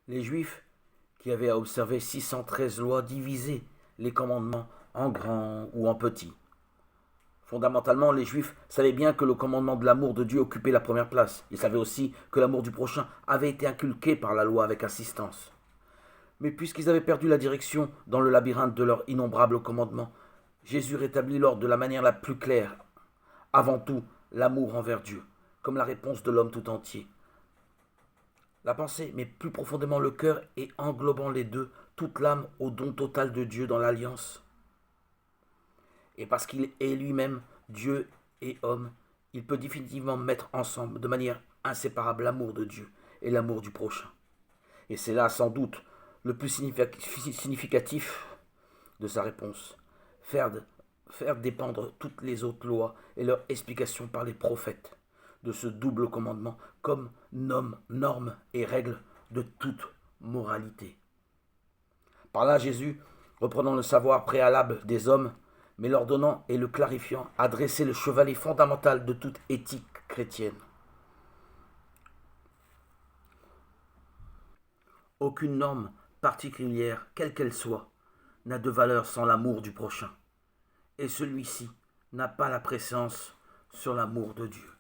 Les Juifs, qui avaient à observer 613 lois, divisaient les commandements en grands ou en petits. Fondamentalement, les Juifs savaient bien que le commandement de l'amour de Dieu occupait la première place. Ils savaient aussi que l'amour du prochain avait été inculqué par la loi avec insistance. Mais puisqu'ils avaient perdu la direction dans le labyrinthe de leurs innombrables commandements, Jésus rétablit l'ordre de la manière la plus claire. Avant tout, l'amour envers Dieu, comme la réponse de l'homme tout entier. La pensée, mais plus profondément le cœur, et englobant les deux, toute l'âme au don total de Dieu dans l'alliance. Et parce qu'il est lui-même Dieu et homme, il peut définitivement mettre ensemble, de manière inséparable, l'amour de Dieu et l'amour du prochain. Et c'est là, sans doute, le plus significatif de sa réponse. Faire, faire dépendre toutes les autres lois et leurs explications par les prophètes de ce double commandement comme norme et règle de toute moralité. Par là, Jésus, reprenant le savoir préalable des hommes, mais l'ordonnant et le clarifiant, a dressé le chevalet fondamental de toute éthique chrétienne. Aucune norme particulière, quelle qu'elle soit, n'a de valeur sans l'amour du prochain. Et celui-ci n'a pas la préséance sur l'amour de Dieu.